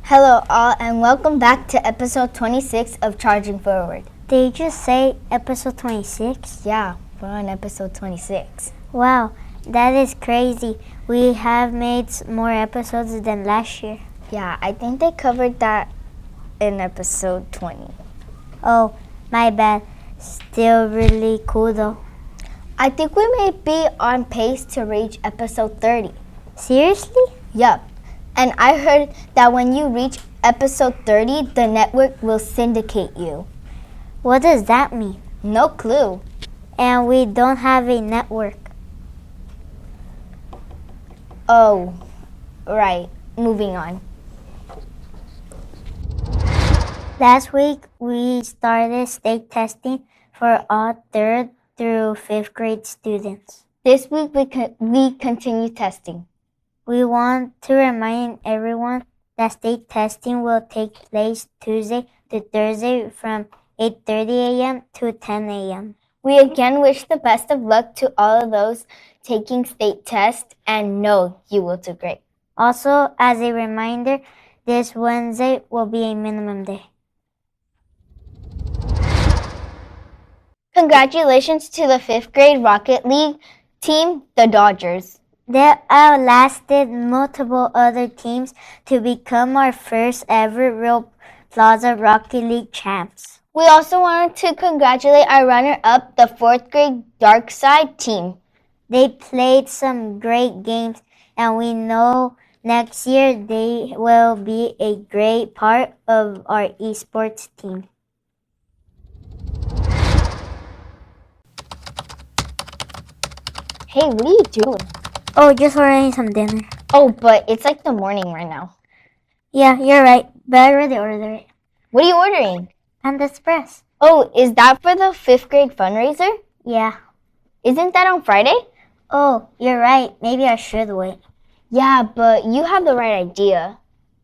Hello all and welcome back to episode 26 of Charging Forward. Did you just say episode 26? Yeah, we're on episode 26. Wow, that is crazy. We have made more episodes than last year. Yeah, I think they covered that in episode 20. Oh, my bad. Still really cool though. I think we may be on pace to reach episode 30. Seriously? Yup. And I heard that when you reach episode 30, the network will syndicate you. What does that mean? No clue. And we don't have a network. Oh, right. Moving on. Last week, we started state testing for all 3rd through 5th grade students. This week, we continue testing. We want to remind everyone that state testing will take place Tuesday to Thursday from 8:30 a.m. to 10 a.m. We again wish the best of luck to all of those taking state tests and know you will do great. Also, as a reminder, this Wednesday will be a minimum day. Congratulations to the 5th grade Rocket League team, the Dodgers. They outlasted multiple other teams to become our first ever Rio Plaza Rocket League champs. We also wanted to congratulate our runner-up, the 4th grade Dark Side team. They played some great games, and we know next year they will be a great part of our esports team. Hey, what are you doing? Oh, just ordering some dinner. Oh, but it's like the morning right now. Yeah, you're right, but I already ordered it. What are you ordering? Panda Express. Oh, is that for the 5th grade fundraiser? Yeah. Isn't that on Friday? Oh, you're right. Maybe I should wait. Yeah, but you have the right idea.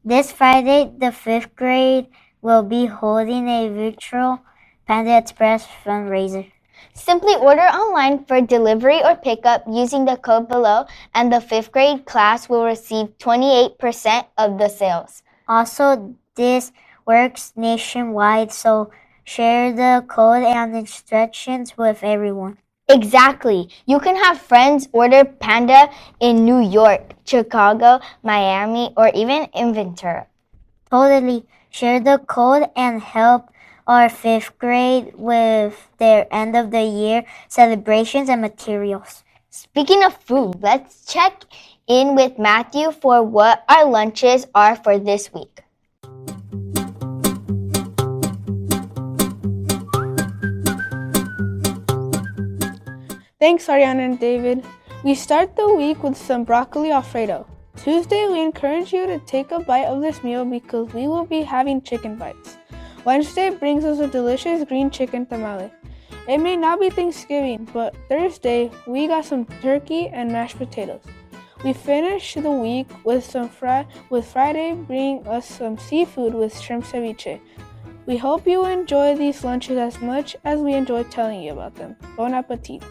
This Friday, the 5th grade will be holding a virtual Panda Express fundraiser. Simply order online for delivery or pickup using the code below, and the 5th grade class will receive 28% of the sales. Also, this works nationwide, so share the code and instructions with everyone. Exactly. You can have friends order Panda in New York, Chicago, Miami, or even in Ventura. Totally. Share the code and help our 5th grade with their end of the year celebrations and materials. Speaking of food, let's check in with Matthew for what our lunches are for this week. Thanks, Ariana and David. We start the week with some broccoli Alfredo. Tuesday, we encourage you to take a bite of this meal because we will be having chicken bites. Wednesday brings us a delicious green chicken tamale. It may not be Thanksgiving, but Thursday, we got some turkey and mashed potatoes. We finish the week with Friday bringing us some seafood with shrimp ceviche. We hope you enjoy these lunches as much as we enjoy telling you about them. Bon appetit!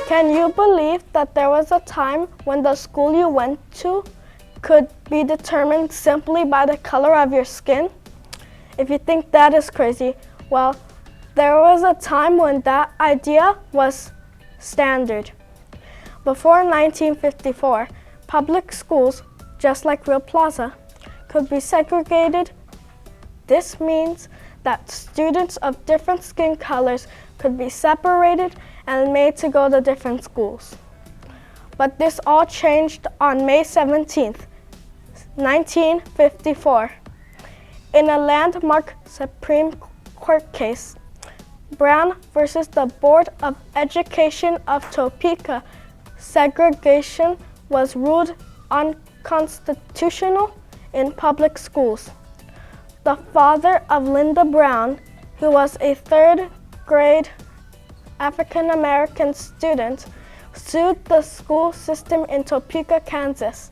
Can you believe that there was a time when the school you went to could be determined simply by the color of your skin? If you think that is crazy, well, there was a time when that idea was standard. Before 1954, public schools, just like Rio Plaza, could be segregated. This means that students of different skin colors could be separated and made to go to different schools. but this all changed on May 17th, 1954. In a landmark Supreme Court case, Brown versus the Board of Education of Topeka, segregation was ruled unconstitutional in public schools. The father of Linda Brown, who was a third-grade African-American student, sued the school system in Topeka, Kansas.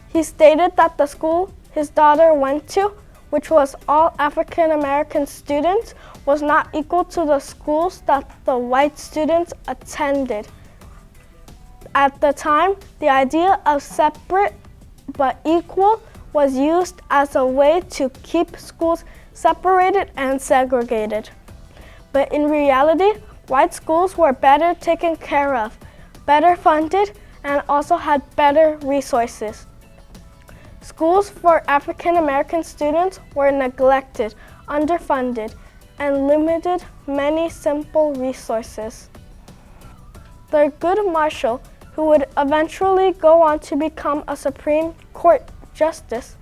He stated that the school his daughter went to, which was all African-American students, was not equal to the schools that the white students attended. At the time, the idea of separate but equal was used as a way to keep schools separated and segregated. But in reality, white schools were better taken care of, better funded, and also had better resources. Schools for African American students were neglected, underfunded, and limited many simple resources. Thurgood Marshall, who would eventually go on to become a Supreme Court justice,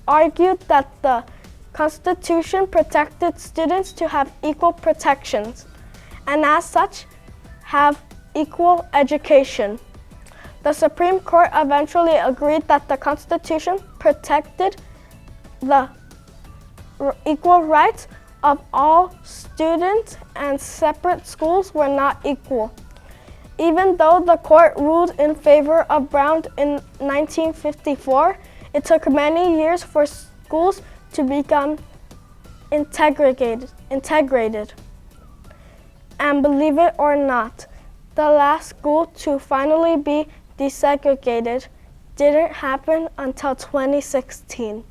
argued that the Constitution protected students to have equal protections, and as such, have equal education. The Supreme Court eventually agreed that the Constitution protected the equal rights of all students and separate schools were not equal. Even though the court ruled in favor of Brown in 1954, it took many years for schools to become integrated. And believe it or not, the last school to finally be desegregated didn't happen until 2016.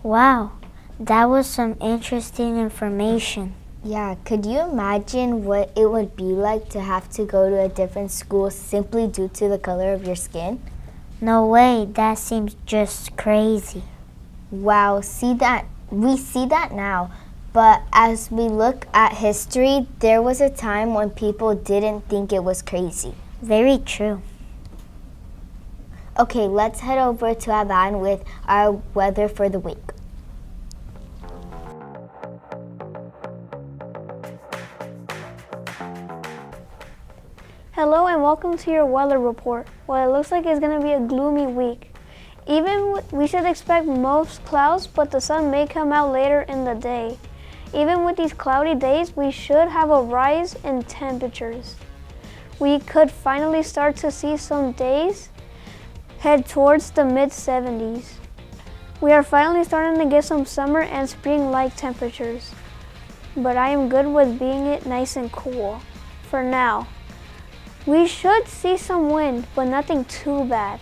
Wow, that was some interesting information. Yeah, could you imagine what it would be like to have to go to a different school simply due to the color of your skin? No way, that seems just crazy. Wow, we see that now. But as we look at history, there was a time when people didn't think it was crazy. Very true. Okay, let's head over to Avan with our weather for the week. Hello and welcome to your weather report. Well, it looks like it's going to be a gloomy week. We should expect most clouds, but the sun may come out later in the day. Even with these cloudy days, we should have a rise in temperatures. We could finally start to see some days head towards the mid-70s. We are finally starting to get some summer and spring-like temperatures, but I am good with being it nice and cool for now. We should see some wind, but nothing too bad.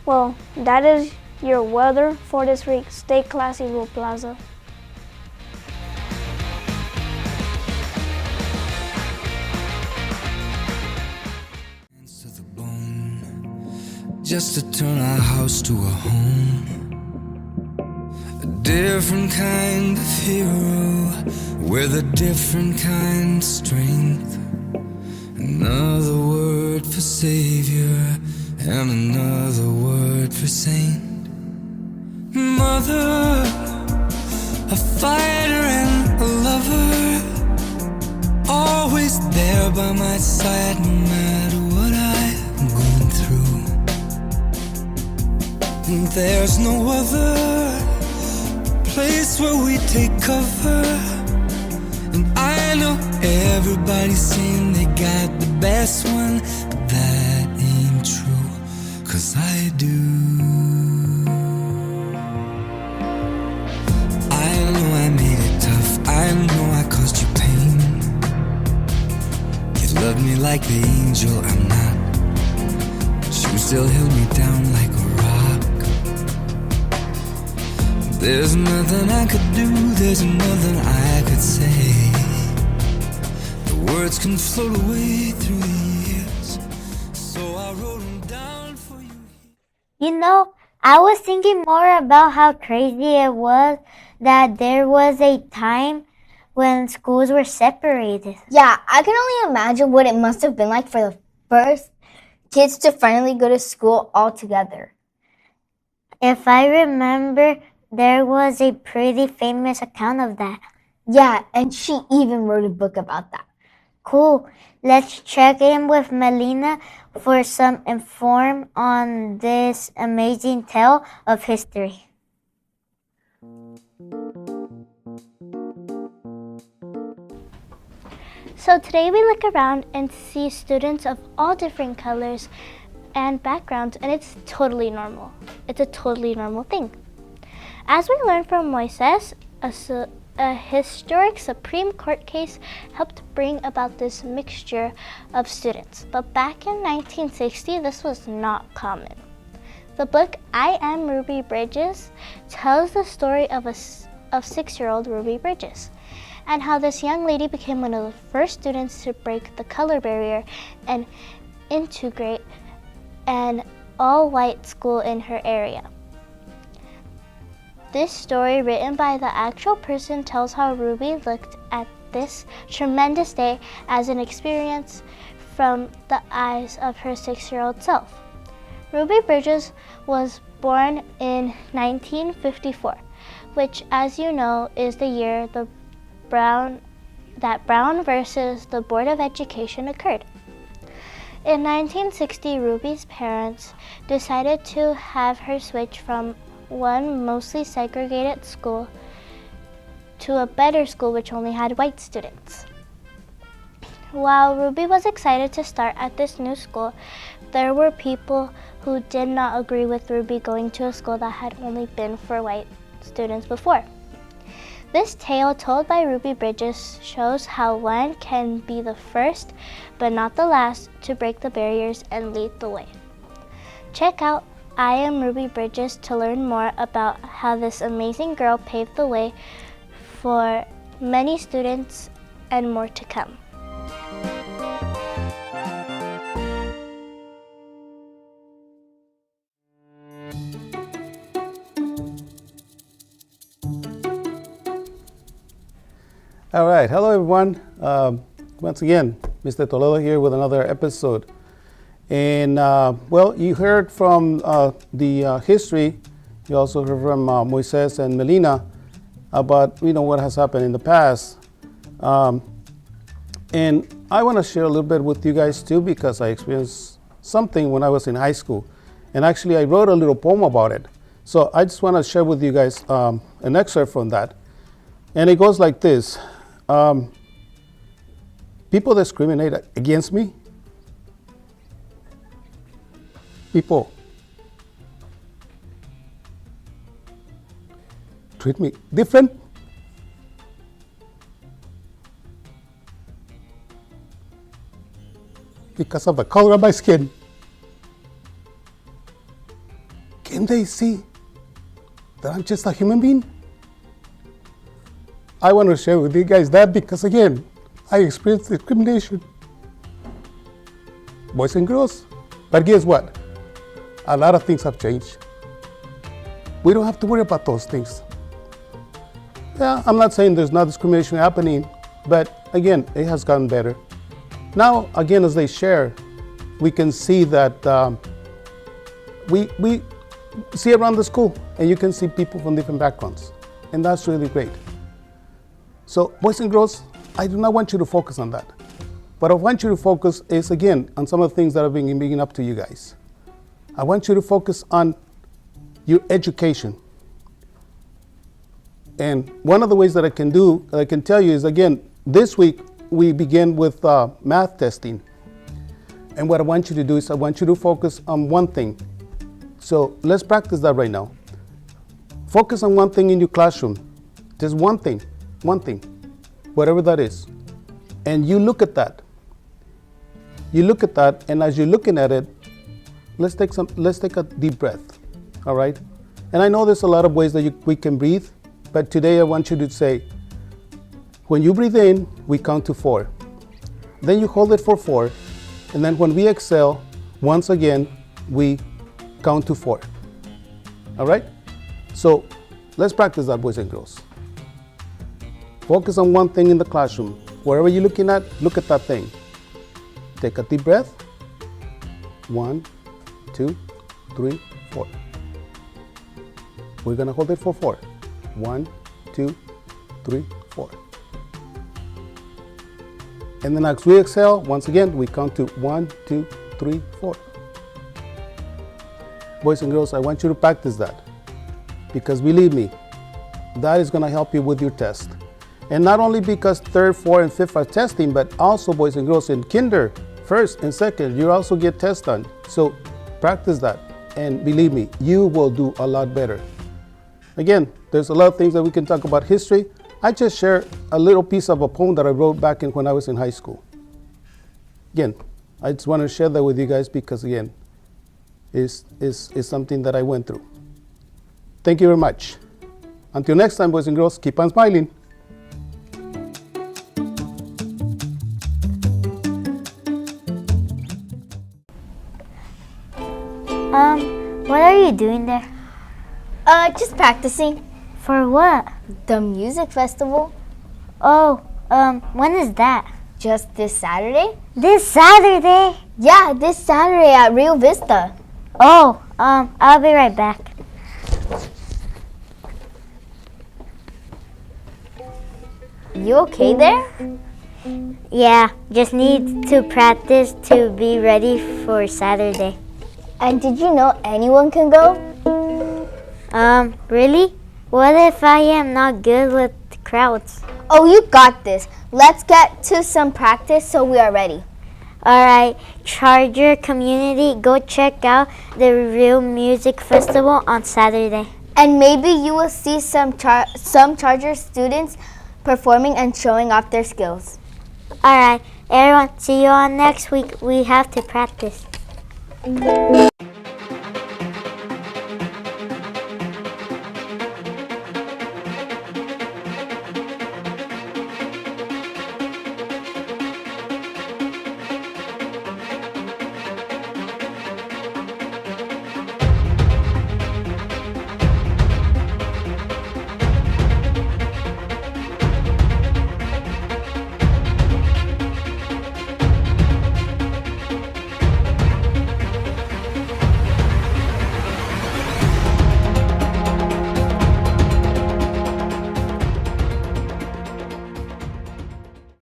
Well, that is your weather for this week. Stay classy, Rio Plaza. Just to turn our house to a home, a different kind of hero with a different kind of strength. Another word for savior and another word for saint. Mother, a fighter and a lover, always there by my side no matter what I'm going through. And there's no other place where we take cover. And I know everybody's saying they got the best one, but that ain't true, 'cause I do. I know I made it tough, I know I caused you pain. You loved me like the angel I'm not, but you still held me down like a rock. There's nothing I could do, there's nothing I could say. Words can float away through the years, so I wrote them down for you. You know, I was thinking more about how crazy it was that there was a time when schools were separated. Yeah, I can only imagine what it must have been like for the first kids to finally go to school all together. If I remember, there was a pretty famous account of that. Yeah, and she even wrote a book about that. Cool. Let's check in with Melina for some inform on this amazing tale of history. So today we look around and see students of all different colors and backgrounds, and it's totally normal. It's a totally normal thing. As we learned from Moises, a historic Supreme Court case helped bring about this mixture of students. But back in 1960, this was not common. The book I Am Ruby Bridges tells the story of 6-year-old Ruby Bridges and how this young lady became one of the first students to break the color barrier and integrate an all-white school in her area. This story, written by the actual person, tells how Ruby looked at this tremendous day as an experience from the eyes of her 6-year-old self. Ruby Bridges was born in 1954, which, as you know, is the year Brown versus the Board of Education occurred. In 1960, Ruby's parents decided to have her switch from one mostly segregated school to a better school which only had white students. While Ruby was excited to start at this new school, there were people who did not agree with Ruby going to a school that had only been for white students before. This tale told by Ruby Bridges shows how one can be the first, but not the last, to break the barriers and lead the way. Check out I Am Ruby Bridges to learn more about how this amazing girl paved the way for many students and more to come. All right, hello everyone. Once again, Mr. Toledo here with another episode. And well, you heard from the history. You also heard from Moises and Melina about what has happened in the past. And I want to share a little bit with you guys too, because I experienced something when I was in high school. And actually, I wrote a little poem about it. So I just want to share with you guys an excerpt from that. And it goes like this. People discriminate against me. People treat me different. Because of the color of my skin. Can they see that I'm just a human being? I want to share with you guys that because, again, I experienced discrimination. Boys and girls. But guess what? A lot of things have changed. We don't have to worry about those things. Yeah, I'm not saying there's not discrimination happening, but again, it has gotten better. Now, again, as they share, we can see that we see around the school, and you can see people from different backgrounds, and that's really great. So, boys and girls, I do not want you to focus on that. What I want you to focus is, again, on some of the things that have been bringing up to you guys. I want you to focus on your education. And one of the ways that I can tell you is, again, this week we begin with math testing. And what I want you to do is I want you to focus on one thing. So let's practice that right now. Focus on one thing in your classroom. Just one thing, whatever that is. And you look at that. You look at that, and as you're looking at it, let's take a deep breath, all right? And I know there's a lot of ways that we can breathe, but today I want you to say, when you breathe in, we count to 4. Then you hold it for 4, and then when we exhale, once again, we count to 4. All right? So let's practice that, boys and girls. Focus on one thing in the classroom. Wherever you're looking at, look at that thing. Take a deep breath. 1, 2, 3, 4. We're gonna hold it for 4. 1, 2, 3, 4. And then as we exhale, once again, we count to 1, 2, 3, 4. Boys and girls, I want you to practice that, because believe me, that is gonna help you with your test. And not only because 3rd, 4th, and 5th are testing, but also, boys and girls, in kinder, 1st and 2nd, you also get tests done. So practice that, and believe me, you will do a lot better. Again, there's a lot of things that we can talk about history. I just share a little piece of a poem that I wrote back when I was in high school. Again, I just want to share that with you guys because, again, is something that I went through. Thank you very much. Until next time, boys and girls, keep on smiling. What are you doing there? Just practicing. For what? The music festival. Oh, when is that? Just this Saturday? This Saturday? Yeah, this Saturday at Rio Vista. Oh, I'll be right back. You okay there? Yeah, just need to practice to be ready for Saturday. And did you know anyone can go? Really? What if I am not good with crowds? Oh, you got this. Let's get to some practice so we are ready. Alright, Charger community, go check out the Real Music Festival on Saturday. And maybe you will see some Charger students performing and showing off their skills. Alright, everyone, see you all next week. We have to practice.